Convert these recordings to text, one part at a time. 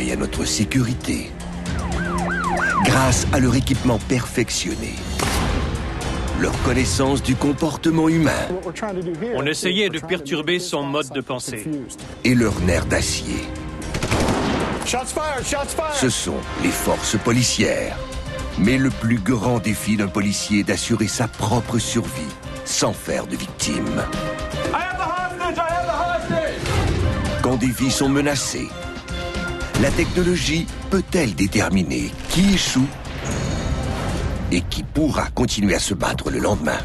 et à notre sécurité. Grâce à leur équipement perfectionné, leur connaissance du comportement humain On essayait de perturber son mode de pensée. et leur nerf d'acier. Ce sont les forces policières. Mais le plus grand défi d'un policier est d'assurer sa propre survie sans faire de victimes. Quand des vies sont menacées, la technologie peut-elle déterminer qui échoue et qui pourra continuer à se battre le lendemain?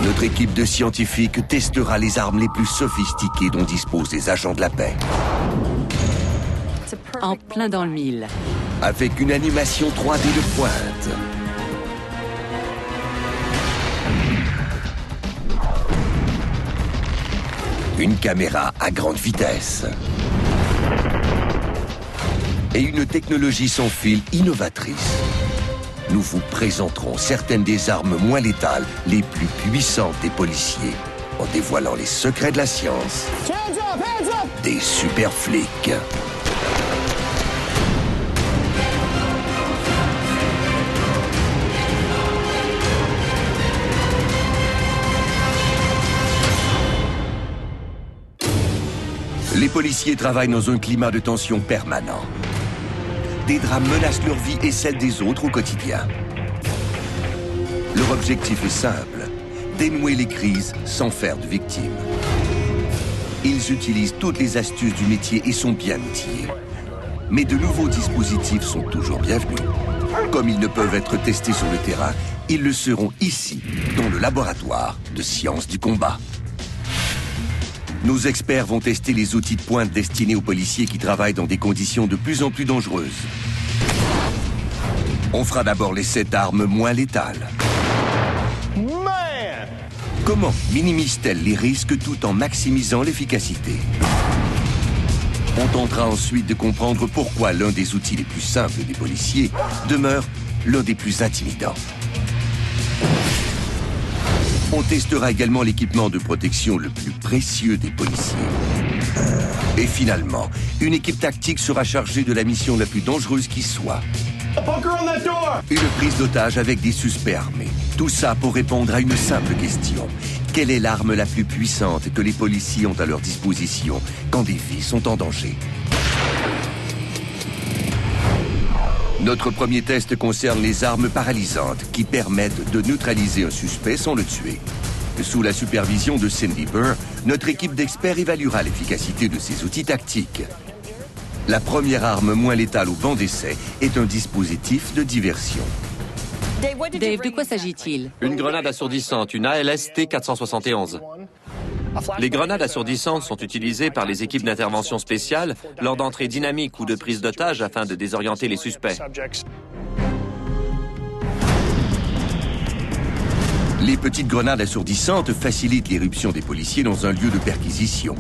Notre équipe de scientifiques testera les armes les plus sophistiquées dont disposent les agents de la paix. En plein dans le mille. Avec une animation 3D de pointe. Une caméra à grande vitesse. Et une technologie sans fil innovatrice. Nous vous présenterons certaines des armes moins létales les plus puissantes des policiers en dévoilant les secrets de la science. Des super flics. Les policiers travaillent dans un climat de tension permanent. Des drames menacent leur vie et celle des autres au quotidien. Leur objectif est simple, dénouer les crises sans faire de victimes. Ils utilisent toutes les astuces du métier et sont bien outillés. Mais de nouveaux dispositifs sont toujours bienvenus. Comme ils ne peuvent être testés sur le terrain, ils le seront ici, dans le laboratoire de sciences du combat. Nos experts vont tester les outils de pointe destinés aux policiers qui travaillent dans des conditions de plus en plus dangereuses. On fera d'abord l'essai d'armes moins létales. Comment minimise-t-elle les risques tout en maximisant l'efficacité? On tentera ensuite de comprendre pourquoi l'un des outils les plus simples des policiers demeure l'un des plus intimidants. On testera également l'équipement de protection le plus précieux des policiers. Et finalement, une équipe tactique sera chargée de la mission la plus dangereuse qui soit. Une prise d'otage avec des suspects armés. Tout ça pour répondre à une simple question. Quelle est l'arme la plus puissante que les policiers ont à leur disposition quand des vies sont en danger? Notre premier test concerne les armes paralysantes qui permettent de neutraliser un suspect sans le tuer. Sous la supervision de Cindy Burr, notre équipe d'experts évaluera l'efficacité de ces outils tactiques. La première arme moins létale au banc d'essai est un dispositif de diversion. Dave, de quoi s'agit-il? Une grenade assourdissante, une ALST 471. Les grenades assourdissantes sont utilisées par les équipes d'intervention spéciale lors d'entrées dynamiques ou de prise d'otages afin de désorienter les suspects. Les petites grenades assourdissantes facilitent l'éruption des policiers dans un lieu de perquisition,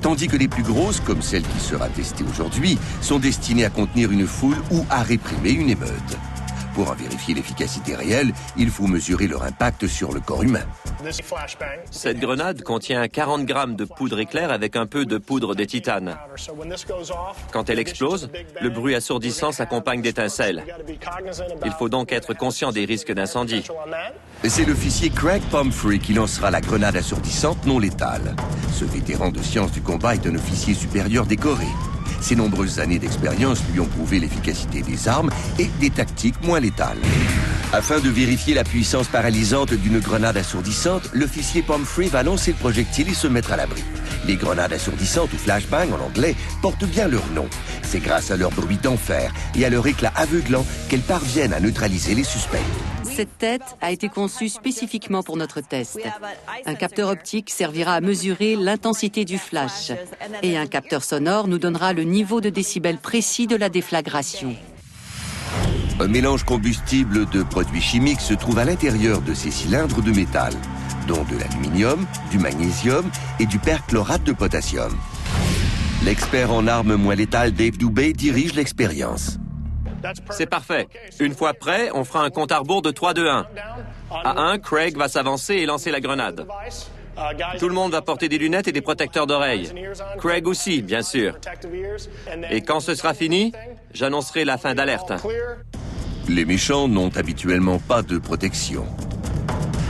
tandis que les plus grosses, comme celle qui sera testée aujourd'hui, sont destinées à contenir une foule ou à réprimer une émeute. Pour en vérifier l'efficacité réelle, il faut mesurer leur impact sur le corps humain. Cette grenade contient 40 grammes de poudre éclair avec un peu de poudre de titane. Quand elle explose, le bruit assourdissant s'accompagne d'étincelles. Il faut donc être conscient des risques d'incendie. C'est l'officier Craig Pumphrey qui lancera la grenade assourdissante non létale. Ce vétéran de sciences du combat est un officier supérieur décoré. Ses nombreuses années d'expérience lui ont prouvé l'efficacité des armes et des tactiques moins létales. Afin de vérifier la puissance paralysante d'une grenade assourdissante, l'officier Pumphrey va lancer le projectile et se mettre à l'abri. Les grenades assourdissantes ou flashbang en anglais portent bien leur nom. C'est grâce à leur bruit d'enfer et à leur éclat aveuglant qu'elles parviennent à neutraliser les suspects. Cette tête a été conçue spécifiquement pour notre test. Un capteur optique servira à mesurer l'intensité du flash. Et un capteur sonore nous donnera le niveau de décibels précis de la déflagration. Un mélange combustible de produits chimiques se trouve à l'intérieur de ces cylindres de métal, dont de l'aluminium, du magnésium et du perchlorate de potassium. L'expert en armes moins létales Dave Dubé dirige l'expérience. C'est parfait. Une fois prêt, on fera un compte à rebours de 3, 2, 1. À 1, Craig va s'avancer et lancer la grenade. Tout le monde va porter des lunettes et des protecteurs d'oreilles. Craig aussi, bien sûr. Et quand ce sera fini, j'annoncerai la fin d'alerte. Les méchants n'ont habituellement pas de protection.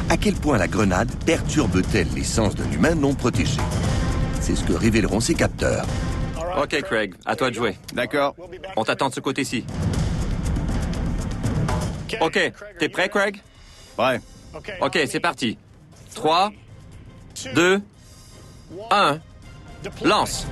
À quel point la grenade perturbe-t-elle les sens d'un humain non protégé? C'est ce que révéleront ces capteurs. Ok, Craig, à toi de jouer. D'accord. On t'attend de ce côté-ci. Ok, t'es prêt, Craig? Prêt. Ok, c'est parti. 3, 2, 1, lance.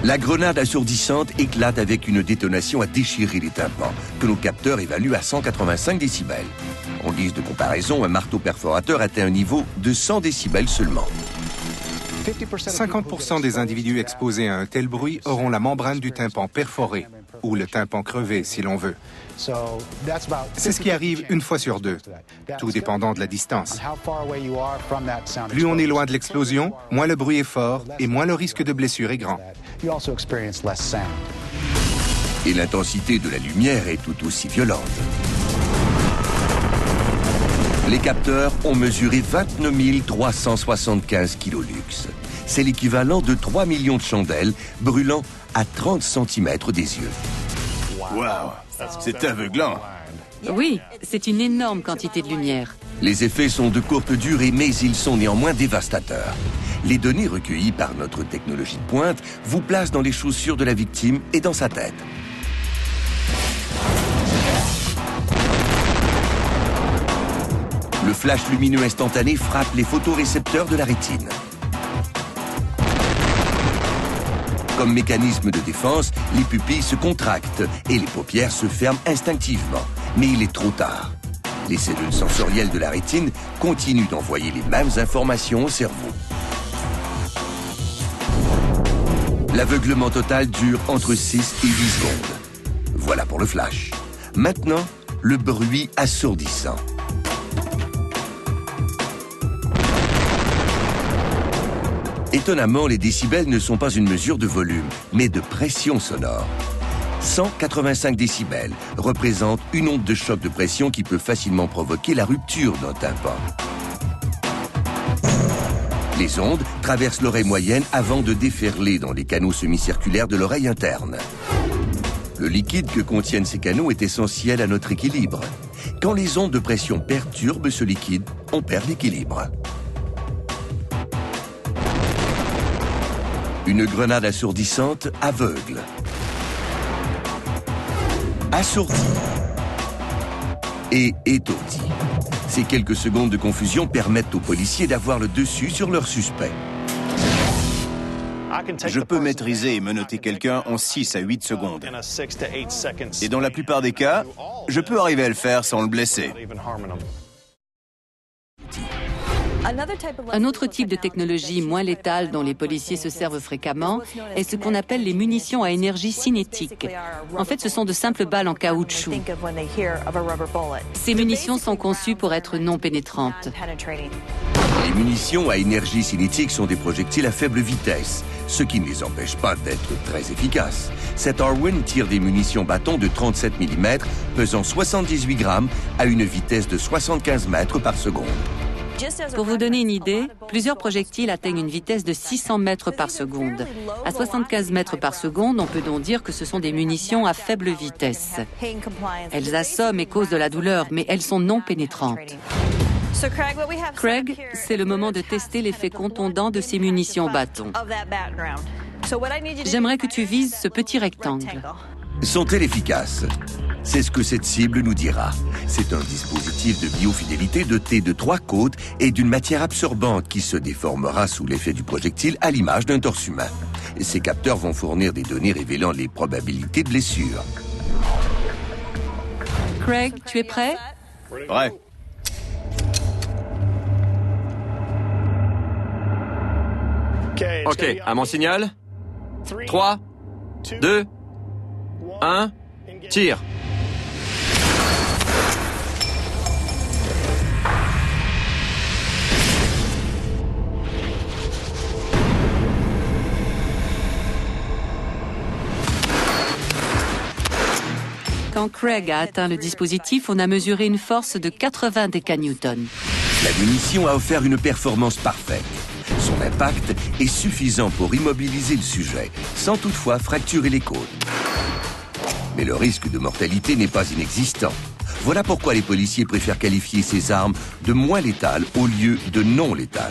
La grenade assourdissante éclate avec une détonation à déchirer les tympans, que nos capteurs évaluent à 185 décibels. En guise de comparaison, un marteau perforateur atteint un niveau de 100 décibels seulement. 50% des individus exposés à un tel bruit auront la membrane du tympan perforée, ou le tympan crevé si l'on veut. C'est ce qui arrive une fois sur deux, tout dépendant de la distance. Plus on est loin de l'explosion, moins le bruit est fort et moins le risque de blessure est grand. Et l'intensité de la lumière est tout aussi violente. Les capteurs ont mesuré 29 375 kilolux. C'est l'équivalent de 3 millions de chandelles brûlant à 30 cm des yeux. Waouh, c'est aveuglant. Oui, c'est une énorme quantité de lumière. Les effets sont de courte durée, mais ils sont néanmoins dévastateurs. Les données recueillies par notre technologie de pointe vous placent dans les chaussures de la victime et dans sa tête. Le flash lumineux instantané frappe les photorécepteurs de la rétine. Comme mécanisme de défense, les pupilles se contractent et les paupières se ferment instinctivement. Mais il est trop tard. Les cellules sensorielles de la rétine continuent d'envoyer les mêmes informations au cerveau. L'aveuglement total dure entre 6 et 8 secondes. Voilà pour le flash. Maintenant, le bruit assourdissant. Étonnamment, les décibels ne sont pas une mesure de volume, mais de pression sonore. 185 décibels représentent une onde de choc de pression qui peut facilement provoquer la rupture d'un tympan. Les ondes traversent l'oreille moyenne avant de déferler dans les canaux semi-circulaires de l'oreille interne. Le liquide que contiennent ces canaux est essentiel à notre équilibre. Quand les ondes de pression perturbent ce liquide, on perd l'équilibre. Une grenade assourdissante aveugle. Assourdi. Et étourdi. Ces quelques secondes de confusion permettent aux policiers d'avoir le dessus sur leur suspect. Je peux maîtriser et menotter quelqu'un en 6 à 8 secondes. Et dans la plupart des cas, je peux arriver à le faire sans le blesser. Un autre type de technologie moins létale dont les policiers se servent fréquemment est ce qu'on appelle les munitions à énergie cinétique. En fait, ce sont de simples balles en caoutchouc. Ces munitions sont conçues pour être non pénétrantes. Les munitions à énergie cinétique sont des projectiles à faible vitesse, ce qui ne les empêche pas d'être très efficaces. Cet Irwin tire des munitions bâtons de 37 mm, pesant 78 grammes, à une vitesse de 75 mètres par seconde. Pour vous donner une idée, plusieurs projectiles atteignent une vitesse de 600 mètres par seconde. À 75 mètres par seconde, on peut donc dire que ce sont des munitions à faible vitesse. Elles assomment et causent de la douleur, mais elles sont non pénétrantes. Craig, c'est le moment de tester l'effet contondant de ces munitions bâtons. J'aimerais que tu vises ce petit rectangle. Sont-elles efficaces? C'est ce que cette cible nous dira. C'est un dispositif de biofidélité doté de 3 côtes et d'une matière absorbante qui se déformera sous l'effet du projectile à l'image d'un torse humain. Ces capteurs vont fournir des données révélant les probabilités de blessure. Craig, tu es prêt? Prêt. Ok, à mon signal. 3, 2, 1, tire. Quand Craig a atteint le dispositif, on a mesuré une force de 80 décanewtons. La munition a offert une performance parfaite. Son impact est suffisant pour immobiliser le sujet, sans toutefois fracturer les côtes. Mais le risque de mortalité n'est pas inexistant. Voilà pourquoi les policiers préfèrent qualifier ces armes de moins létales au lieu de non létales.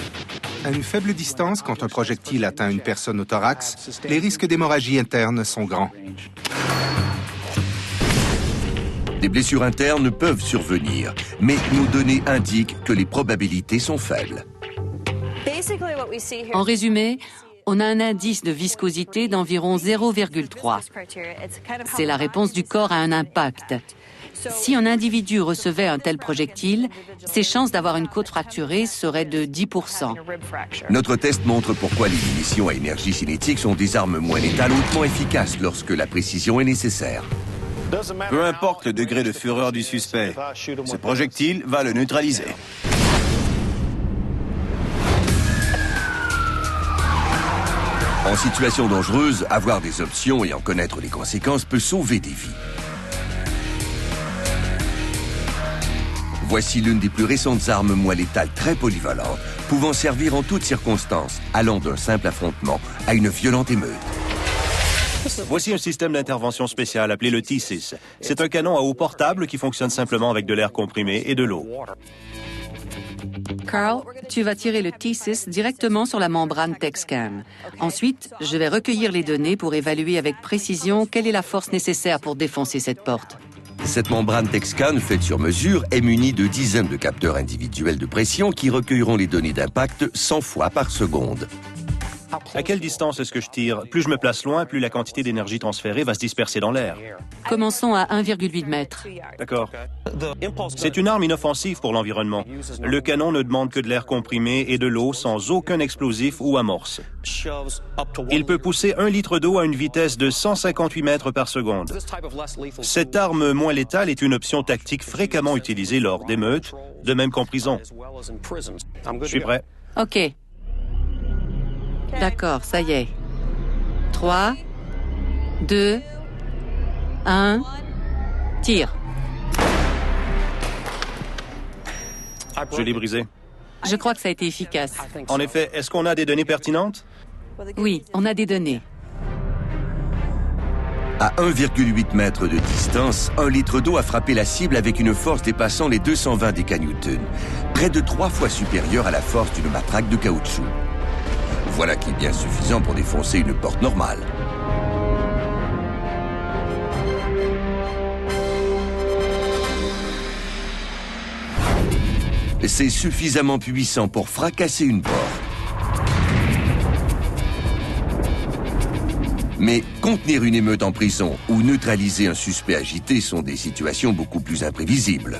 À une faible distance, quand un projectile atteint une personne au thorax, les risques d'hémorragie interne sont grands. Des blessures internes peuvent survenir, mais nos données indiquent que les probabilités sont faibles. En résumé, on a un indice de viscosité d'environ 0,3. C'est la réponse du corps à un impact. Si un individu recevait un tel projectile, ses chances d'avoir une côte fracturée seraient de 10%. Notre test montre pourquoi les munitions à énergie cinétique sont des armes moins létales hautement efficaces lorsque la précision est nécessaire. Peu importe le degré de fureur du suspect, ce projectile va le neutraliser. En situation dangereuse, avoir des options et en connaître les conséquences peut sauver des vies. Voici l'une des plus récentes armes moins létales très polyvalentes, pouvant servir en toutes circonstances, allant d'un simple affrontement à une violente émeute. Voici un système d'intervention spécial appelé le T6. C'est un canon à eau portable qui fonctionne simplement avec de l'air comprimé et de l'eau. Carl, tu vas tirer le T6 directement sur la membrane TechScan. Ensuite, je vais recueillir les données pour évaluer avec précision quelle est la force nécessaire pour défoncer cette porte. Cette membrane TechScan faite sur mesure est munie de dizaines de capteurs individuels de pression qui recueilleront les données d'impact 100 fois par seconde. À quelle distance est-ce que je tire? Plus je me place loin, plus la quantité d'énergie transférée va se disperser dans l'air. Commençons à 1,8 mètres. D'accord. C'est une arme inoffensive pour l'environnement. Le canon ne demande que de l'air comprimé et de l'eau sans aucun explosif ou amorce. Il peut pousser 1 litre d'eau à une vitesse de 158 mètres par seconde. Cette arme moins létale est une option tactique fréquemment utilisée lors d'émeutes, de même qu'en prison. Je suis prêt. OK. D'accord, ça y est. 3, 2, 1, tire. Je l'ai brisé. Je crois que ça a été efficace. En effet, est-ce qu'on a des données pertinentes? Oui, on a des données. À 1,8 mètres de distance, 1 litre d'eau a frappé la cible avec une force dépassant les 220 décanewtons, près de 3 fois supérieure à la force d'une matraque de caoutchouc. Voilà qui est bien suffisant pour défoncer une porte normale. C'est suffisamment puissant pour fracasser une porte. Mais contenir une émeute en prison ou neutraliser un suspect agité sont des situations beaucoup plus imprévisibles.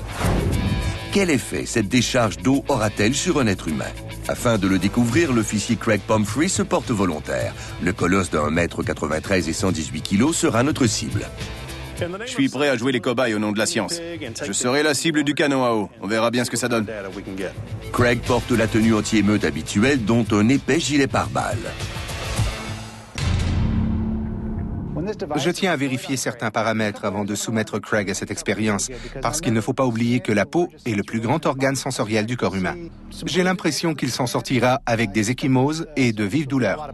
Quel effet cette décharge d'eau aura-t-elle sur un être humain? Afin de le découvrir, l'officier Craig Pumphrey se porte volontaire. Le colosse de 1,93 m et 118 kg sera notre cible. Je suis prêt à jouer les cobayes au nom de la science. Je serai la cible du canon à eau. On verra bien ce que ça donne. Craig porte la tenue anti-émeute habituelle, dont un épais gilet pare-balles. Je tiens à vérifier certains paramètres avant de soumettre Craig à cette expérience, parce qu'il ne faut pas oublier que la peau est le plus grand organe sensoriel du corps humain. J'ai l'impression qu'il s'en sortira avec des ecchymoses et de vives douleurs.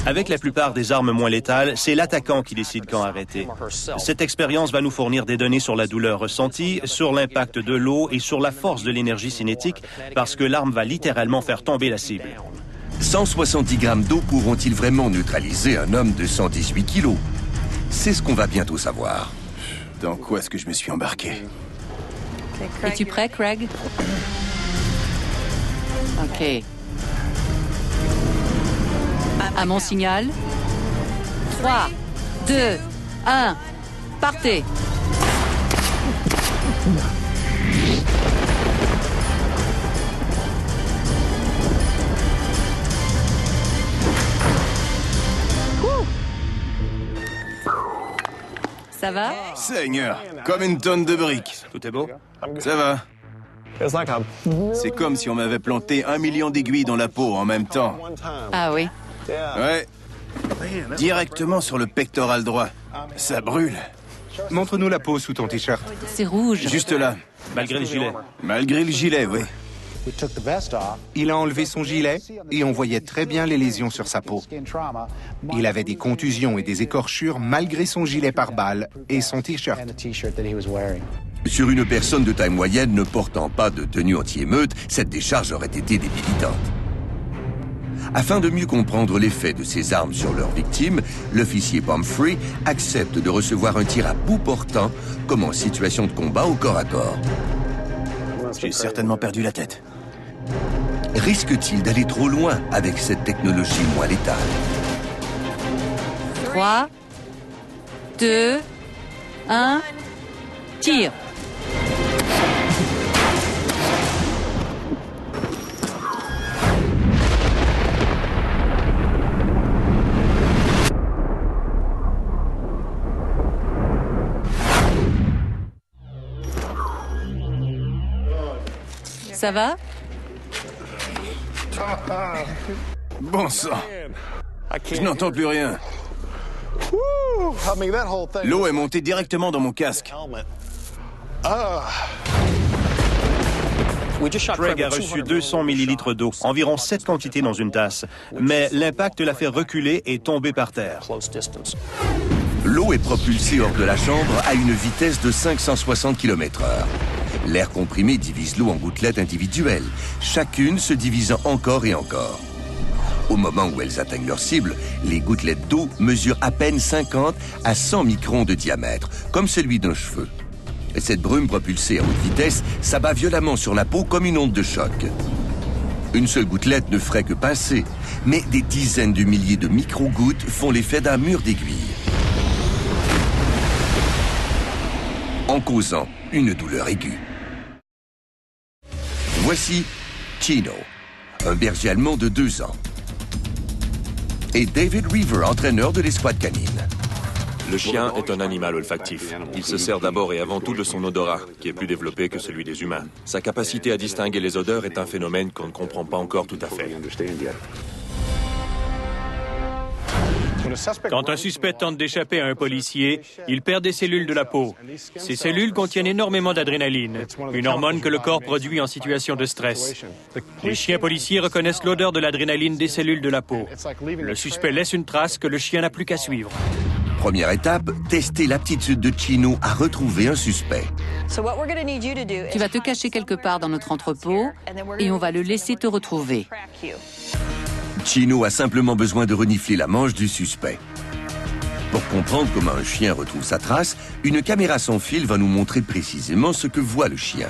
Avec la plupart des armes moins létales, c'est l'attaquant qui décide quand arrêter. Cette expérience va nous fournir des données sur la douleur ressentie, sur l'impact de l'eau et sur la force de l'énergie cinétique, parce que l'arme va littéralement faire tomber la cible. 170 grammes d'eau pourront-ils vraiment neutraliser un homme de 118 kilos? C'est ce qu'on va bientôt savoir. Dans quoi est-ce que je me suis embarqué? Es-tu prêt, Craig? OK. À mon signal. 3, 2, 1, partez! Ça va? Seigneur, comme une tonne de briques. Tout est beau? Ça va. C'est comme si on m'avait planté 1 million d'aiguilles dans la peau en même temps. Ah oui. Ouais. Directement sur le pectoral droit. Ça brûle. Montre-nous la peau sous ton t-shirt. C'est rouge. Juste là. Malgré le gilet. Malgré le gilet, oui. Il a enlevé son gilet et on voyait très bien les lésions sur sa peau. Il avait des contusions et des écorchures malgré son gilet pare-balles et son t-shirt. Sur une personne de taille moyenne ne portant pas de tenue anti-émeute, cette décharge aurait été débilitante. Afin de mieux comprendre l'effet de ces armes sur leurs victimes, l'officier Pumphrey accepte de recevoir un tir à bout portant comme en situation de combat au corps à corps. J'ai certainement perdu la tête. Risque-t-il d'aller trop loin avec cette technologie moins létale? 3, 2, 1, tire. Ça va? Bon sang. Je n'entends plus rien. L'eau est montée directement dans mon casque. Craig a reçu 200 millilitres d'eau, environ 7 quantités dans une tasse. Mais l'impact l'a fait reculer et tomber par terre. L'eau est propulsée hors de la chambre à une vitesse de 560 km/h. L'air comprimé divise l'eau en gouttelettes individuelles, chacune se divisant encore et encore. Au moment où elles atteignent leur cible, les gouttelettes d'eau mesurent à peine 50 à 100 microns de diamètre, comme celui d'un cheveu. Et cette brume propulsée à haute vitesse s'abat violemment sur la peau comme une onde de choc. Une seule gouttelette ne ferait que pincer, mais des dizaines de milliers de micro-gouttes font l'effet d'un mur d'aiguilles, en causant une douleur aiguë. Voici Chino, un berger allemand de 2 ans, et David Reaver, entraîneur de l'escouade canine. Le chien est un animal olfactif. Il se sert d'abord et avant tout de son odorat, qui est plus développé que celui des humains. Sa capacité à distinguer les odeurs est un phénomène qu'on ne comprend pas encore tout à fait. Quand un suspect tente d'échapper à un policier, il perd des cellules de la peau. Ces cellules contiennent énormément d'adrénaline, une hormone que le corps produit en situation de stress. Les chiens policiers reconnaissent l'odeur de l'adrénaline des cellules de la peau. Le suspect laisse une trace que le chien n'a plus qu'à suivre. Première étape, tester l'aptitude de Chino à retrouver un suspect. Tu vas te cacher quelque part dans notre entrepôt et on va le laisser te retrouver. Chino a simplement besoin de renifler la manche du suspect. Pour comprendre comment un chien retrouve sa trace, une caméra sans fil va nous montrer précisément ce que voit le chien.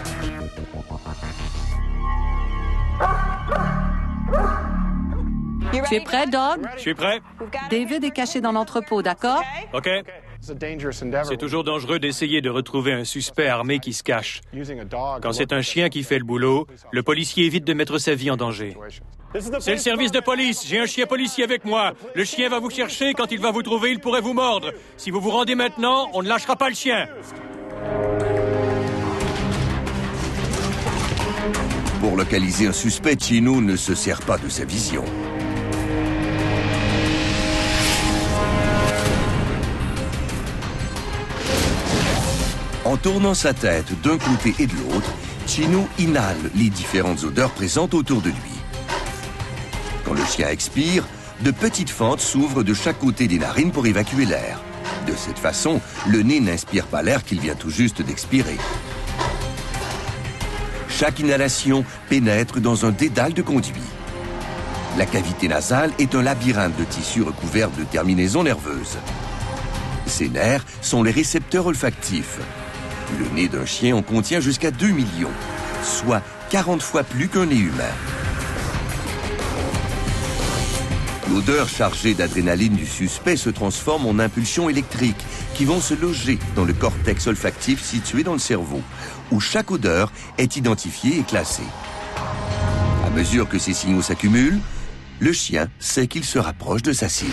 Tu es prêt, Dog? Je suis prêt? David est caché dans l'entrepôt, d'accord? OK. C'est toujours dangereux d'essayer de retrouver un suspect armé qui se cache. Quand c'est un chien qui fait le boulot, le policier évite de mettre sa vie en danger. C'est le service de police. J'ai un chien policier avec moi. Le chien va vous chercher. Quand il va vous trouver, il pourrait vous mordre. Si vous vous rendez maintenant, on ne lâchera pas le chien. Pour localiser un suspect, Chino ne se sert pas de sa vision. En tournant sa tête d'un côté et de l'autre, Chino inhale les différentes odeurs présentes autour de lui. Quand le chien expire, de petites fentes s'ouvrent de chaque côté des narines pour évacuer l'air. De cette façon, le nez n'inspire pas l'air qu'il vient tout juste d'expirer. Chaque inhalation pénètre dans un dédale de conduit. La cavité nasale est un labyrinthe de tissus recouverts de terminaisons nerveuses. Ces nerfs sont les récepteurs olfactifs. Le nez d'un chien en contient jusqu'à 2 millions, soit 40 fois plus qu'un nez humain. L'odeur chargée d'adrénaline du suspect se transforme en impulsions électriques qui vont se loger dans le cortex olfactif situé dans le cerveau, où chaque odeur est identifiée et classée. À mesure que ces signaux s'accumulent, le chien sait qu'il se rapproche de sa cible.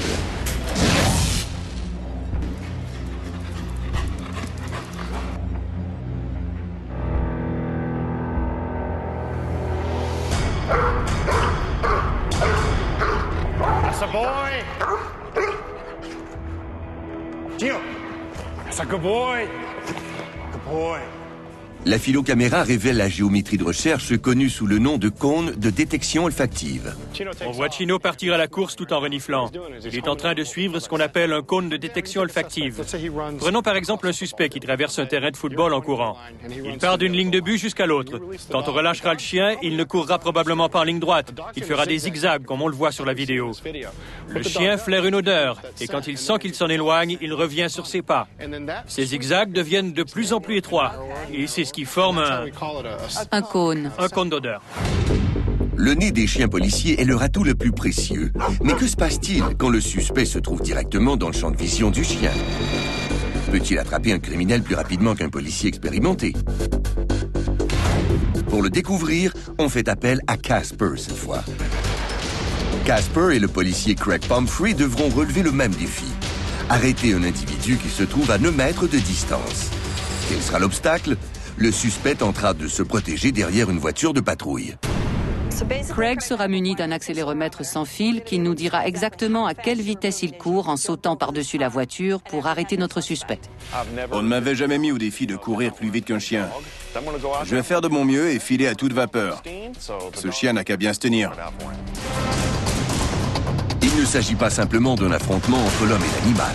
La filocaméra révèle la géométrie de recherche connue sous le nom de cône de détection olfactive. On voit Chino partir à la course tout en reniflant. Il est en train de suivre ce qu'on appelle un cône de détection olfactive. Prenons par exemple un suspect qui traverse un terrain de football en courant. Il part d'une ligne de but jusqu'à l'autre. Quand on relâchera le chien, il ne courra probablement pas en ligne droite. Il fera des zigzags comme on le voit sur la vidéo. Le chien flaire une odeur et quand il sent qu'il s'en éloigne, il revient sur ses pas. Ces zigzags deviennent de plus en plus étroits et c'est ce qui forme Un cône. un cône d'odeur. Le nez des chiens policiers est leur atout le plus précieux. Mais que se passe-t-il quand le suspect se trouve directement dans le champ de vision du chien? Peut-il attraper un criminel plus rapidement qu'un policier expérimenté? Pour le découvrir, on fait appel à Casper cette fois. Casper et le policier Craig Pumphrey devront relever le même défi. Arrêter un individu qui se trouve à 9 mètres de distance. Quel sera l'obstacle? Le suspect tentera de se protéger derrière une voiture de patrouille. Craig sera muni d'un accéléromètre sans fil qui nous dira exactement à quelle vitesse il court en sautant par-dessus la voiture pour arrêter notre suspect. On ne m'avait jamais mis au défi de courir plus vite qu'un chien. Je vais faire de mon mieux et filer à toute vapeur. Ce chien n'a qu'à bien se tenir. Il ne s'agit pas simplement d'un affrontement entre l'homme et l'animal.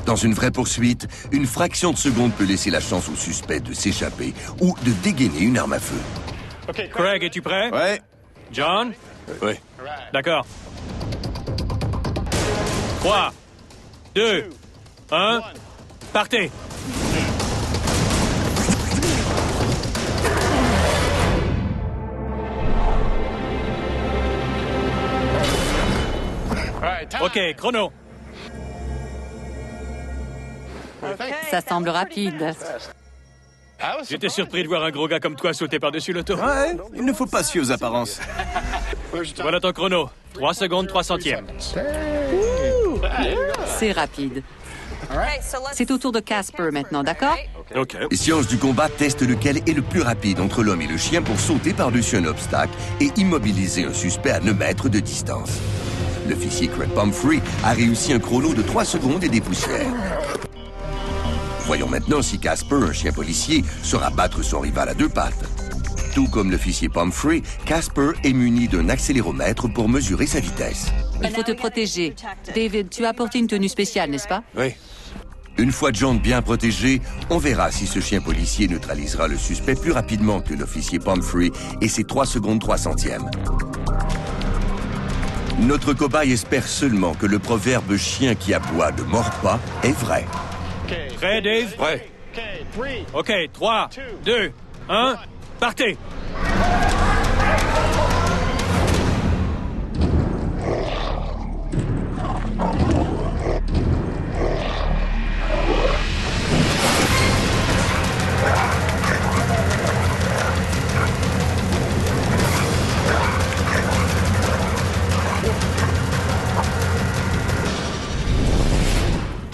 Dans une vraie poursuite, une fraction de seconde peut laisser la chance au suspect de s'échapper ou de dégainer une arme à feu. Craig, es-tu prêt? Ouais. John? Oui. D'accord. 3, 2, 1, partez! OK, chrono. Ça semble rapide. J'étais surpris de voir un gros gars comme toi sauter par-dessus l'auto. Ouais, il ne faut pas se fier aux apparences. Voilà ton chrono. 3 secondes, 3 centièmes. C'est rapide. C'est au tour de Casper maintenant, d'accord? OK. Les sciences du combat testent lequel est le plus rapide entre l'homme et le chien pour sauter par-dessus un obstacle et immobiliser un suspect à 9 mètres de distance. L'officier Craig Pumphrey a réussi un chrono de 3 secondes et des poussières. Voyons maintenant si Casper, un chien policier, saura battre son rival à 2 pattes. Tout comme l'officier Pumphrey, Casper est muni d'un accéléromètre pour mesurer sa vitesse. Il faut te protéger. David, tu as apporté une tenue spéciale, n'est-ce pas? Oui. Une fois John bien protégé, on verra si ce chien policier neutralisera le suspect plus rapidement que l'officier Pumphrey et ses 3 secondes 3 centièmes. Notre cobaye espère seulement que le proverbe « chien qui aboie ne mord pas » est vrai. Prêt, Dave? Prêt. OK, 3, 2, 1, partez! «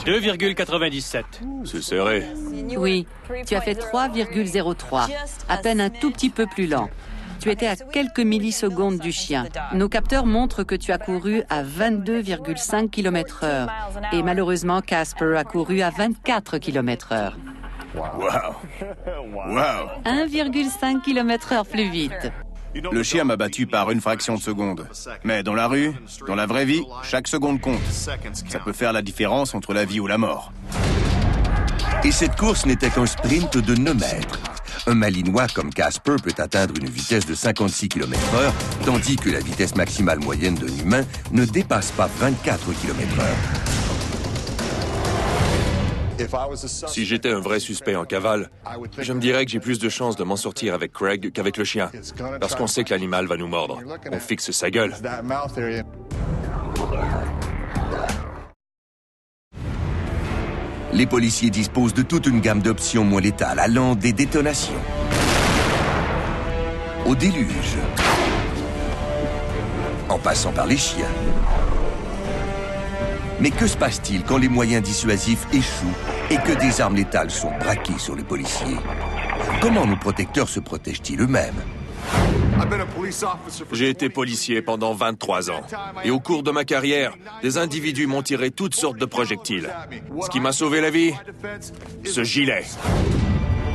2,97. C'est serré. Oui, tu as fait 3,03, à peine un tout petit peu plus lent. Tu étais à quelques millisecondes du chien. Nos capteurs montrent que tu as couru à 22,5 km/h. Et malheureusement, Casper a couru à 24 km/h. Wow. 1,5 km/h plus vite. Le chien m'a battu par une fraction de seconde. Mais dans la rue, dans la vraie vie, chaque seconde compte. Ça peut faire la différence entre la vie ou la mort. Et cette course n'était qu'un sprint de 9 mètres. Un Malinois comme Casper peut atteindre une vitesse de 56 km/h, tandis que la vitesse maximale moyenne d'un humain ne dépasse pas 24 km/h. Si j'étais un vrai suspect en cavale, je me dirais que j'ai plus de chances de m'en sortir avec Craig qu'avec le chien. Parce qu'on sait que l'animal va nous mordre. On fixe sa gueule. Les policiers disposent de toute une gamme d'options moins létales, allant des détonations au déluge, en passant par les chiens. Mais que se passe-t-il quand les moyens dissuasifs échouent et que des armes létales sont braquées sur les policiers? Comment nos protecteurs se protègent-ils eux-mêmes? J'ai été policier pendant 23 ans. Et au cours de ma carrière, des individus m'ont tiré toutes sortes de projectiles. Ce qui m'a sauvé la vie, ce gilet.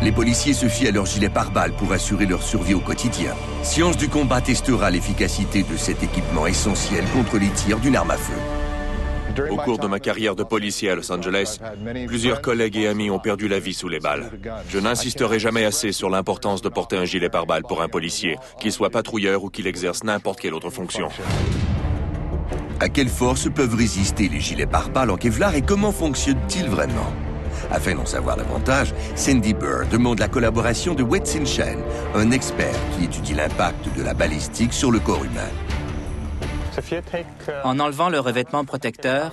Les policiers se fient à leur gilet pare-balles pour assurer leur survie au quotidien. Science du combat testera l'efficacité de cet équipement essentiel contre les tirs d'une arme à feu. Au cours de ma carrière de policier à Los Angeles, plusieurs collègues et amis ont perdu la vie sous les balles. Je n'insisterai jamais assez sur l'importance de porter un gilet pare-balles pour un policier, qu'il soit patrouilleur ou qu'il exerce n'importe quelle autre fonction. À quelle force peuvent résister les gilets pare-balles en Kevlar et comment fonctionnent-ils vraiment? Afin d'en savoir davantage, Sandy Burr demande la collaboration de Wei-Tsin Chen, un expert qui étudie l'impact de la balistique sur le corps humain. En enlevant le revêtement protecteur,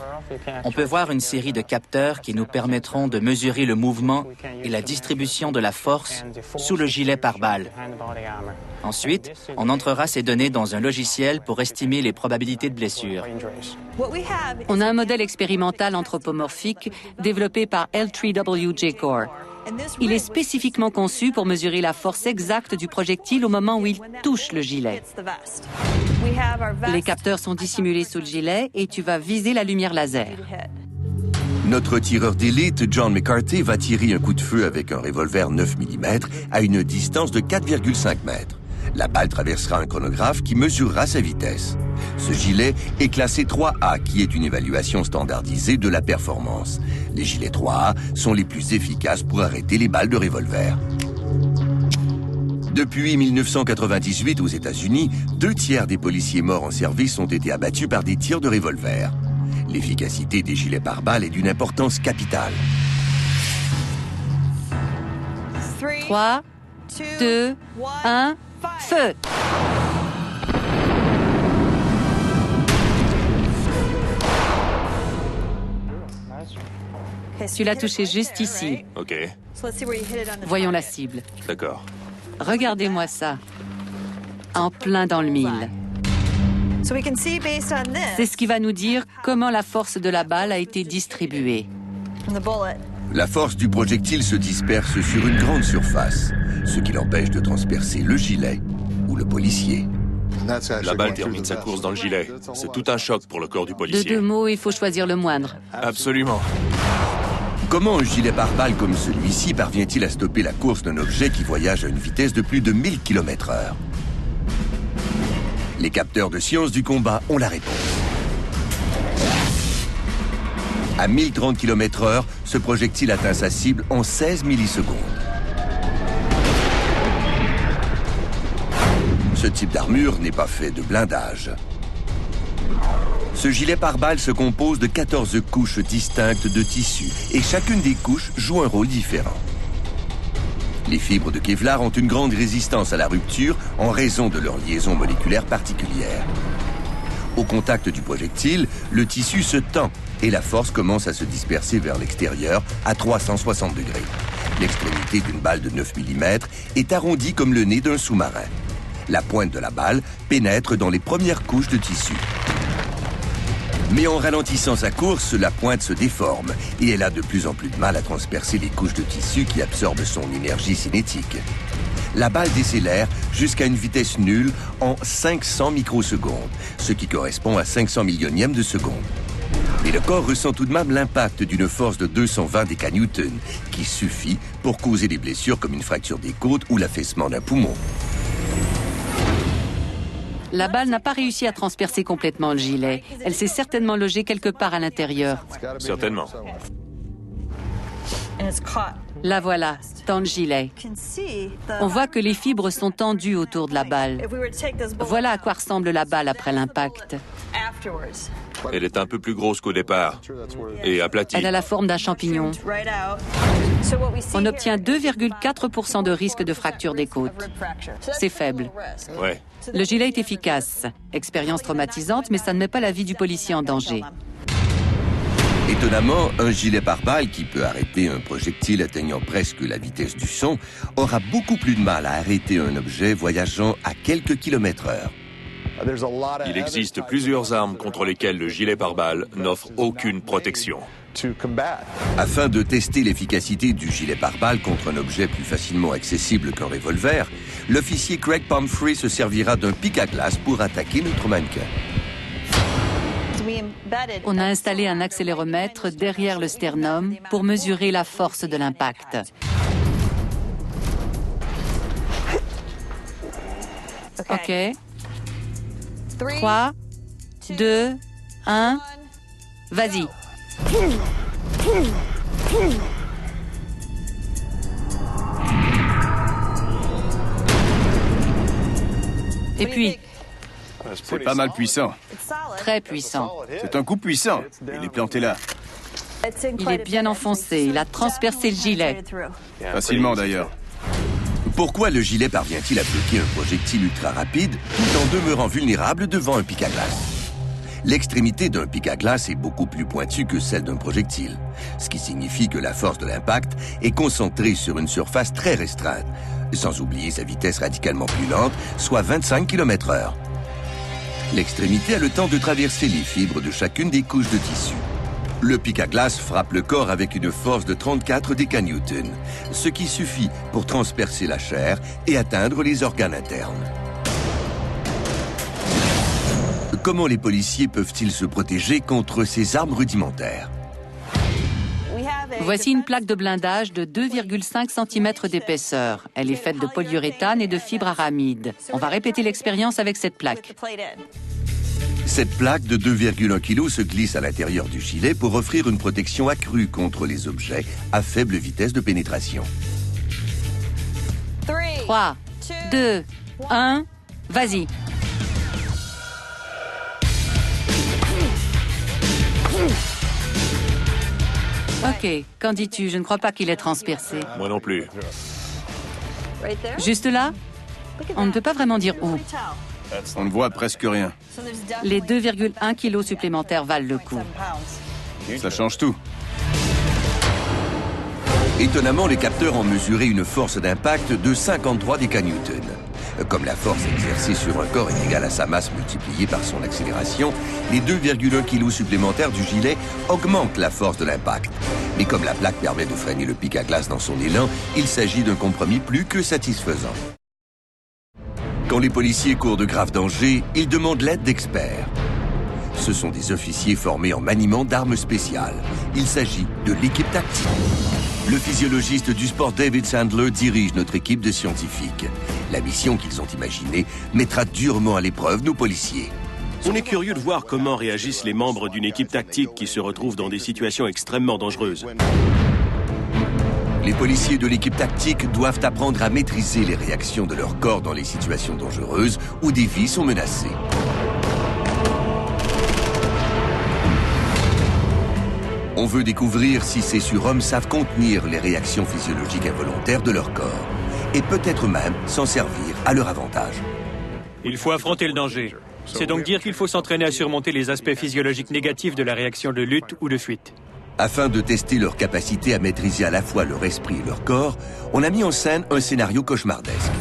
on peut voir une série de capteurs qui nous permettront de mesurer le mouvement et la distribution de la force sous le gilet pare-balles. Ensuite, on entrera ces données dans un logiciel pour estimer les probabilités de blessure. On a un modèle expérimental anthropomorphique développé par L3W J-Corps. Il est spécifiquement conçu pour mesurer la force exacte du projectile au moment où il touche le gilet. Les capteurs sont dissimulés sous le gilet et tu vas viser la lumière laser. Notre tireur d'élite, John McCarthy, va tirer un coup de feu avec un revolver 9 mm à une distance de 4,5 mètres. La balle traversera un chronographe qui mesurera sa vitesse. Ce gilet est classé 3A, qui est une évaluation standardisée de la performance. Les gilets 3A sont les plus efficaces pour arrêter les balles de revolver. Depuis 1998 aux États-Unis, 2/3 des policiers morts en service ont été abattus par des tirs de revolver. L'efficacité des gilets pare-balles est d'une importance capitale. 3, 2, 1, feu! Tu l'as touché juste ici. OK. Voyons la cible. D'accord. Regardez-moi ça. En plein dans le mille. C'est ce qui va nous dire comment la force de la balle a été distribuée. La force du projectile se disperse sur une grande surface, ce qui l'empêche de transpercer le gilet ou le policier. La balle termine sa course dans le gilet. C'est tout un choc pour le corps du De policier. 2 mots, il faut choisir le moindre. Absolument. Comment un gilet pare-balles comme celui-ci parvient-il à stopper la course d'un objet qui voyage à une vitesse de plus de 1000 km/h? Les capteurs de science du combat ont la réponse. À 1030 km/h, ce projectile atteint sa cible en 16 millisecondes. Ce type d'armure n'est pas fait de blindage. Ce gilet pare-balles se compose de 14 couches distinctes de tissu et chacune des couches joue un rôle différent. Les fibres de Kevlar ont une grande résistance à la rupture en raison de leur liaison moléculaire particulière. Au contact du projectile, le tissu se tend et la force commence à se disperser vers l'extérieur à 360 degrés. L'extrémité d'une balle de 9 mm est arrondie comme le nez d'un sous-marin. La pointe de la balle pénètre dans les premières couches de tissu. Mais en ralentissant sa course, la pointe se déforme et elle a de plus en plus de mal à transpercer les couches de tissu qui absorbent son énergie cinétique. La balle décélère jusqu'à une vitesse nulle en 500 microsecondes, ce qui correspond à 500 millionièmes de seconde. Mais le corps ressent tout de même l'impact d'une force de 220 décanewtons, qui suffit pour causer des blessures comme une fracture des côtes ou l'affaissement d'un poumon. La balle n'a pas réussi à transpercer complètement le gilet. Elle s'est certainement logée quelque part à l'intérieur. Certainement. La voilà, dans le gilet. On voit que les fibres sont tendues autour de la balle. Voilà à quoi ressemble la balle après l'impact. Elle est un peu plus grosse qu'au départ et aplatie. Elle a la forme d'un champignon. On obtient 2,4% de risque de fracture des côtes. C'est faible. Ouais. Le gilet est efficace. Expérience traumatisante, mais ça ne met pas la vie du policier en danger. Étonnamment, un gilet pare-balles qui peut arrêter un projectile atteignant presque la vitesse du son aura beaucoup plus de mal à arrêter un objet voyageant à quelques kilomètres/heure. Il existe plusieurs armes contre lesquelles le gilet pare-balles n'offre aucune protection. Afin de tester l'efficacité du gilet pare-balles contre un objet plus facilement accessible qu'un revolver, l'officier Craig Pumphrey se servira d'un pic à glace pour attaquer notre mannequin. On a installé un accéléromètre derrière le sternum pour mesurer la force de l'impact. OK. 3, 2, 1, vas-y. Et puis, c'est pas mal puissant. très puissant. C'est un coup puissant. Il est planté là. Il est bien enfoncé, il a transpercé le gilet. Facilement d'ailleurs. Pourquoi le gilet parvient-il à bloquer un projectile ultra rapide tout en demeurant vulnérable devant un pic à glace? L'extrémité d'un pic à glace est beaucoup plus pointue que celle d'un projectile, ce qui signifie que la force de l'impact est concentrée sur une surface très restreinte, sans oublier sa vitesse radicalement plus lente, soit 25 km/h. L'extrémité a le temps de traverser les fibres de chacune des couches de tissu. Le pic à glace frappe le corps avec une force de 34 décanewtons, ce qui suffit pour transpercer la chair et atteindre les organes internes. Comment les policiers peuvent-ils se protéger contre ces armes rudimentaires? Voici une plaque de blindage de 2,5 cm d'épaisseur. Elle est faite de polyuréthane et de fibres aramides. On va répéter l'expérience avec cette plaque. Cette plaque de 2,1 kg se glisse à l'intérieur du gilet pour offrir une protection accrue contre les objets à faible vitesse de pénétration. 3, 2, 1, vas-y. OK, qu'en dis-tu? Je ne crois pas qu'il ait transpercé. Moi non plus. Juste là? On ne peut pas vraiment dire où. On ne voit presque rien. Les 2,1 kilos supplémentaires valent le coup. Ça change tout. Étonnamment, les capteurs ont mesuré une force d'impact de 53 décanewtons. Comme la force exercée sur un corps est égale à sa masse multipliée par son accélération, les 2,1 kg supplémentaires du gilet augmentent la force de l'impact. Mais comme la plaque permet de freiner le pic à glace dans son élan, il s'agit d'un compromis plus que satisfaisant. Quand les policiers courent de graves dangers, ils demandent l'aide d'experts. Ce sont des officiers formés en maniement d'armes spéciales. Il s'agit de l'équipe tactique. Le physiologiste du sport David Sandler dirige notre équipe de scientifiques. La mission qu'ils ont imaginée mettra durement à l'épreuve nos policiers. On est curieux de voir comment réagissent les membres d'une équipe tactique qui se retrouvent dans des situations extrêmement dangereuses. Les policiers de l'équipe tactique doivent apprendre à maîtriser les réactions de leur corps dans les situations dangereuses où des vies sont menacées. On veut découvrir si ces surhommes savent contenir les réactions physiologiques involontaires de leur corps et peut-être même s'en servir à leur avantage. Il faut affronter le danger. C'est donc dire qu'il faut s'entraîner à surmonter les aspects physiologiques négatifs de la réaction de lutte ou de fuite. Afin de tester leur capacité à maîtriser à la fois leur esprit et leur corps, on a mis en scène un scénario cauchemardesque.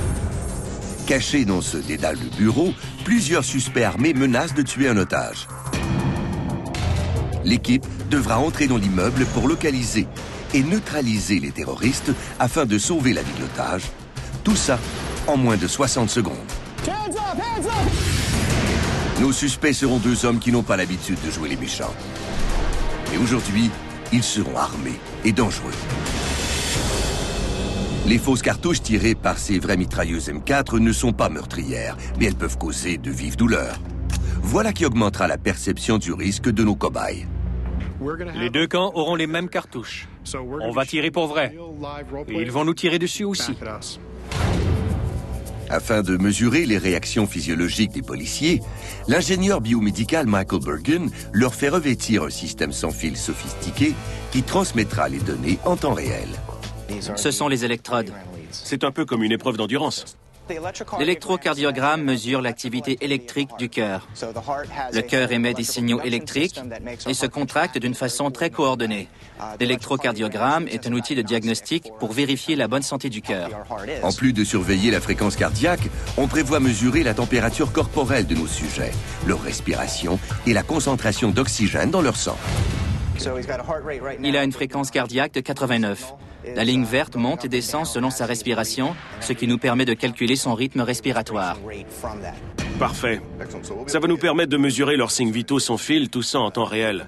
Cachés dans ce dédale de bureau, plusieurs suspects armés menacent de tuer un otage. L'équipe devra entrer dans l'immeuble pour localiser et neutraliser les terroristes afin de sauver la vie de l'otage. Tout ça en moins de 60 secondes. Nos suspects seront deux hommes qui n'ont pas l'habitude de jouer les méchants. Et aujourd'hui, ils seront armés et dangereux. Les fausses cartouches tirées par ces vraies mitrailleuses M4 ne sont pas meurtrières, mais elles peuvent causer de vives douleurs. Voilà qui augmentera la perception du risque de nos cobayes. Les deux camps auront les mêmes cartouches. On va tirer pour vrai. Et ils vont nous tirer dessus aussi. Afin de mesurer les réactions physiologiques des policiers, l'ingénieur biomédical Michael Bergen leur fait revêtir un système sans fil sophistiqué qui transmettra les données en temps réel. Ce sont les électrodes. C'est un peu comme une épreuve d'endurance. L'électrocardiogramme mesure l'activité électrique du cœur. Le cœur émet des signaux électriques et se contracte d'une façon très coordonnée. L'électrocardiogramme est un outil de diagnostic pour vérifier la bonne santé du cœur. En plus de surveiller la fréquence cardiaque, on prévoit mesurer la température corporelle de nos sujets, leur respiration et la concentration d'oxygène dans leur sang. Il a une fréquence cardiaque de 89. La ligne verte monte et descend selon sa respiration, ce qui nous permet de calculer son rythme respiratoire. Parfait. Ça va nous permettre de mesurer leurs signes vitaux sans fil, tout ça en temps réel.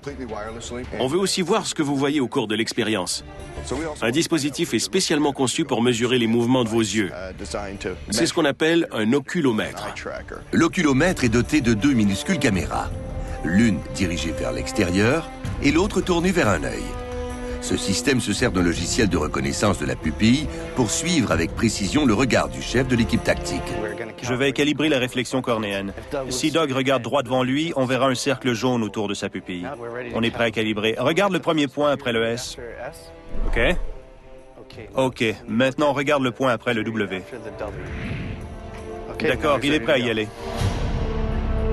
On veut aussi voir ce que vous voyez au cours de l'expérience. Un dispositif est spécialement conçu pour mesurer les mouvements de vos yeux. C'est ce qu'on appelle un oculomètre. L'oculomètre est doté de 2 minuscules caméras, l'une dirigée vers l'extérieur et l'autre tournée vers un œil. Ce système se sert d'un logiciel de reconnaissance de la pupille pour suivre avec précision le regard du chef de l'équipe tactique. Je vais calibrer la réflexion cornéenne. Si Doug regarde droit devant lui, on verra un cercle jaune autour de sa pupille. On est prêt à calibrer. Regarde le premier point après le S. OK. OK. Maintenant, regarde le point après le W. D'accord, il est prêt à y aller.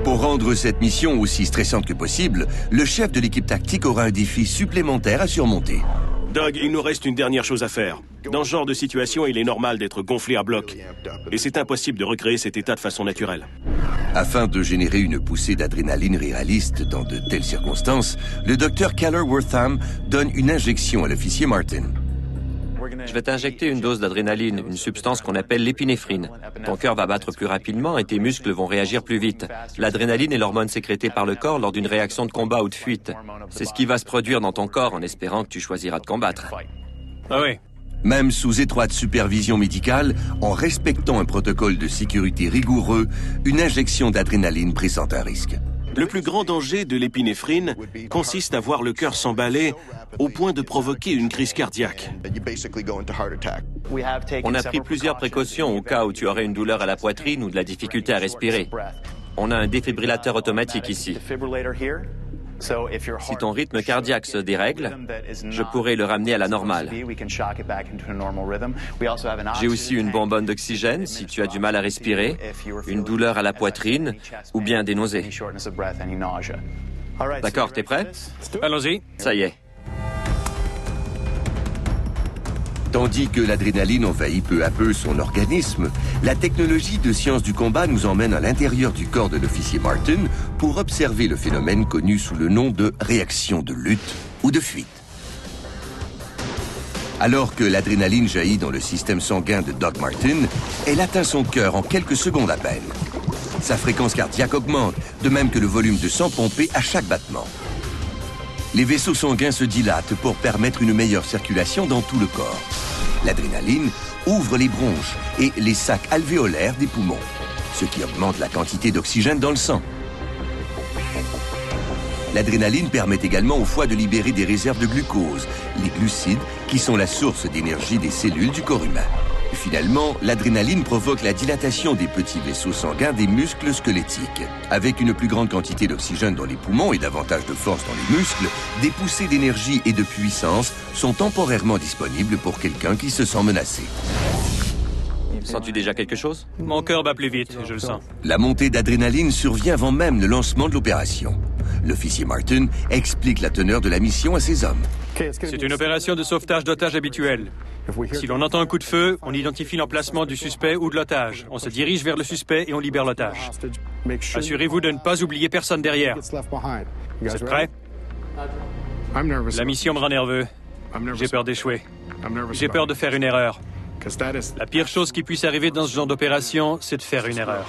Pour rendre cette mission aussi stressante que possible, le chef de l'équipe tactique aura un défi supplémentaire à surmonter. Doug, il nous reste une dernière chose à faire. Dans ce genre de situation, il est normal d'être gonflé à bloc. Et c'est impossible de recréer cet état de façon naturelle. Afin de générer une poussée d'adrénaline réaliste dans de telles circonstances, le docteur Keller Wortham donne une injection à l'officier Martin. Je vais t'injecter une dose d'adrénaline, une substance qu'on appelle l'épinéphrine. Ton cœur va battre plus rapidement et tes muscles vont réagir plus vite. L'adrénaline est l'hormone sécrétée par le corps lors d'une réaction de combat ou de fuite. C'est ce qui va se produire dans ton corps en espérant que tu choisiras de combattre. Ah oui. Même sous étroite supervision médicale, en respectant un protocole de sécurité rigoureux, une injection d'adrénaline présente un risque. Le plus grand danger de l'épinéphrine consiste à voir le cœur s'emballer au point de provoquer une crise cardiaque. On a pris plusieurs précautions au cas où tu aurais une douleur à la poitrine ou de la difficulté à respirer. On a un défibrillateur automatique ici. Si ton rythme cardiaque se dérègle, je pourrais le ramener à la normale. J'ai aussi une bonbonne d'oxygène si tu as du mal à respirer, une douleur à la poitrine ou bien des nausées. D'accord, t'es prêt? Allons-y. Ça y est. Tandis que l'adrénaline envahit peu à peu son organisme, la technologie de sciences du combat nous emmène à l'intérieur du corps de l'officier Martin pour observer le phénomène connu sous le nom de réaction de lutte ou de fuite. Alors que l'adrénaline jaillit dans le système sanguin de Doug Martin, elle atteint son cœur en quelques secondes à peine. Sa fréquence cardiaque augmente, de même que le volume de sang pompé à chaque battement. Les vaisseaux sanguins se dilatent pour permettre une meilleure circulation dans tout le corps. L'adrénaline ouvre les bronches et les sacs alvéolaires des poumons, ce qui augmente la quantité d'oxygène dans le sang. L'adrénaline permet également au foie de libérer des réserves de glucose, les glucides, qui sont la source d'énergie des cellules du corps humain. Finalement, l'adrénaline provoque la dilatation des petits vaisseaux sanguins des muscles squelettiques. Avec une plus grande quantité d'oxygène dans les poumons et davantage de force dans les muscles, des poussées d'énergie et de puissance sont temporairement disponibles pour quelqu'un qui se sent menacé. Sens-tu déjà quelque chose? Mon cœur bat plus vite, je le sens. La montée d'adrénaline survient avant même le lancement de l'opération. L'officier Martin explique la teneur de la mission à ses hommes. C'est une opération de sauvetage d'otages habituelle. Si l'on entend un coup de feu, on identifie l'emplacement du suspect ou de l'otage. On se dirige vers le suspect et on libère l'otage. Assurez-vous de ne pas oublier personne derrière. Vous êtes prêts? La mission me rend nerveux. J'ai peur d'échouer. J'ai peur de faire une erreur. La pire chose qui puisse arriver dans ce genre d'opération, c'est de faire une erreur.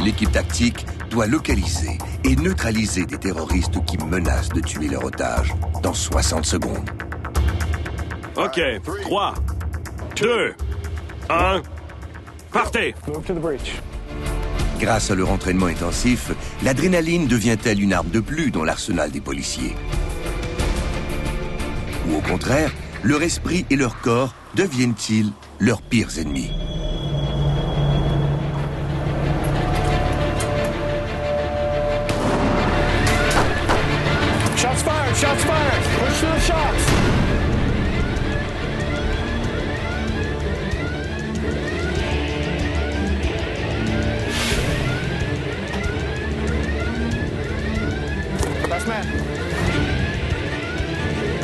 L'équipe tactique doit localiser et neutraliser des terroristes qui menacent de tuer leur otage dans 60 secondes. OK, 3, 2, 1, partez! Grâce à leur entraînement intensif, l'adrénaline devient-elle une arme de plus dans l'arsenal des policiers? Ou au contraire, leur esprit et leur corps deviennent-ils leurs pires ennemis? Shots fired! Shots fired! Push through the shots!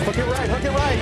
Hook it right, hook it right.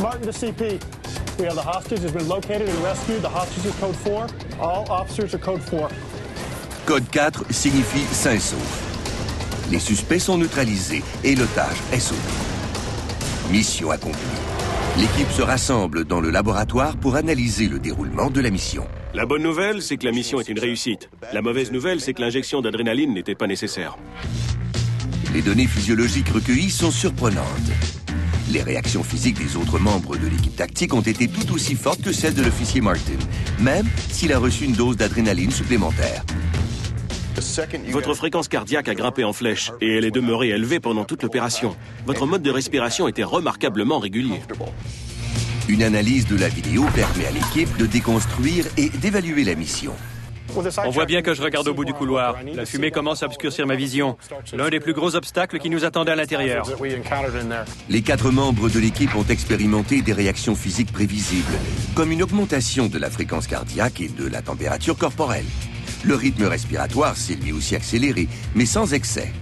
Martin to CP. We have the hostage has been located and rescued. The hostage is code 4. All officers are code 4. Code 4 signifie sain et sauf. Les suspects sont neutralisés et l'otage est sauvé. Mission accomplie. L'équipe se rassemble dans le laboratoire pour analyser le déroulement de la mission. La bonne nouvelle, c'est que la mission est une réussite. La mauvaise nouvelle, c'est que l'injection d'adrénaline n'était pas nécessaire. Les données physiologiques recueillies sont surprenantes. Les réactions physiques des autres membres de l'équipe tactique ont été tout aussi fortes que celles de l'officier Martin, même s'il a reçu une dose d'adrénaline supplémentaire. Votre fréquence cardiaque a grimpé en flèche et elle est demeurée élevée pendant toute l'opération. Votre mode de respiration était remarquablement régulier. Une analyse de la vidéo permet à l'équipe de déconstruire et d'évaluer la mission. On voit bien que je regarde au bout du couloir. La fumée commence à obscurcir ma vision. L'un des plus gros obstacles qui nous attendait à l'intérieur. Les 4 membres de l'équipe ont expérimenté des réactions physiques prévisibles, comme une augmentation de la fréquence cardiaque et de la température corporelle. Le rythme respiratoire s'est lui aussi accéléré, mais sans excès.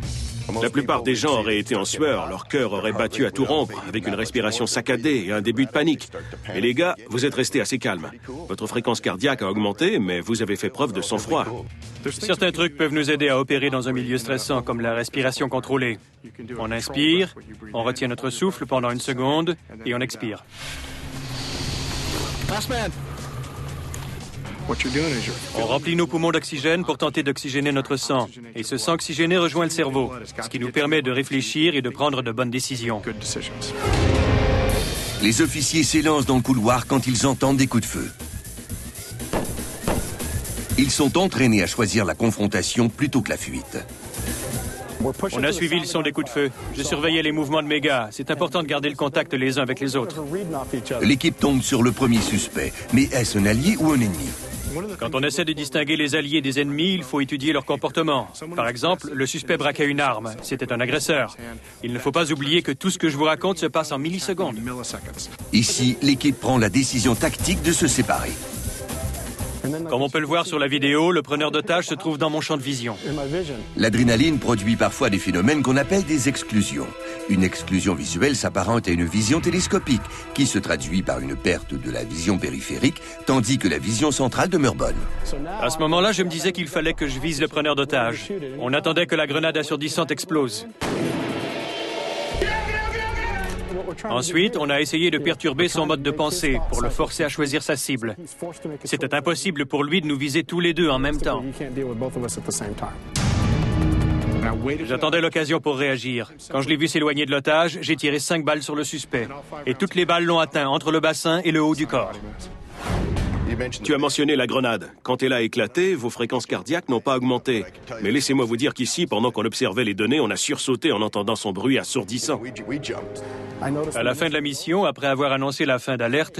La plupart des gens auraient été en sueur, leur cœur aurait battu à tout rompre, avec une respiration saccadée et un début de panique. Mais les gars, vous êtes restés assez calmes. Votre fréquence cardiaque a augmenté, mais vous avez fait preuve de sang-froid. Certains trucs peuvent nous aider à opérer dans un milieu stressant, comme la respiration contrôlée. On inspire, on retient notre souffle pendant 1 seconde, et on expire. On remplit nos poumons d'oxygène pour tenter d'oxygéner notre sang. Et ce sang oxygéné rejoint le cerveau, ce qui nous permet de réfléchir et de prendre de bonnes décisions. Les officiers s'élancent dans le couloir quand ils entendent des coups de feu. Ils sont entraînés à choisir la confrontation plutôt que la fuite. On a suivi le son des coups de feu. Je surveillais les mouvements de mes gars. C'est important de garder le contact les uns avec les autres. L'équipe tombe sur le premier suspect. Mais est-ce un allié ou un ennemi? Quand on essaie de distinguer les alliés des ennemis, il faut étudier leur comportement. Par exemple, le suspect braquait une arme. C'était un agresseur. Il ne faut pas oublier que tout ce que je vous raconte se passe en millisecondes. Ici, l'équipe prend la décision tactique de se séparer. Comme on peut le voir sur la vidéo, le preneur d'otage se trouve dans mon champ de vision. L'adrénaline produit parfois des phénomènes qu'on appelle des exclusions. Une exclusion visuelle s'apparente à une vision télescopique, qui se traduit par une perte de la vision périphérique, tandis que la vision centrale demeure bonne. À ce moment-là, je me disais qu'il fallait que je vise le preneur d'otage. On attendait que la grenade assourdissante explose. Ensuite, on a essayé de perturber son mode de pensée pour le forcer à choisir sa cible. C'était impossible pour lui de nous viser tous les deux en même temps. J'attendais l'occasion pour réagir. Quand je l'ai vu s'éloigner de l'otage, j'ai tiré 5 balles sur le suspect. Et toutes les balles l'ont atteint entre le bassin et le haut du corps. Tu as mentionné la grenade. Quand elle a éclaté, vos fréquences cardiaques n'ont pas augmenté. Mais laissez-moi vous dire qu'ici, pendant qu'on observait les données, on a sursauté en entendant son bruit assourdissant. À la fin de la mission, après avoir annoncé la fin d'alerte,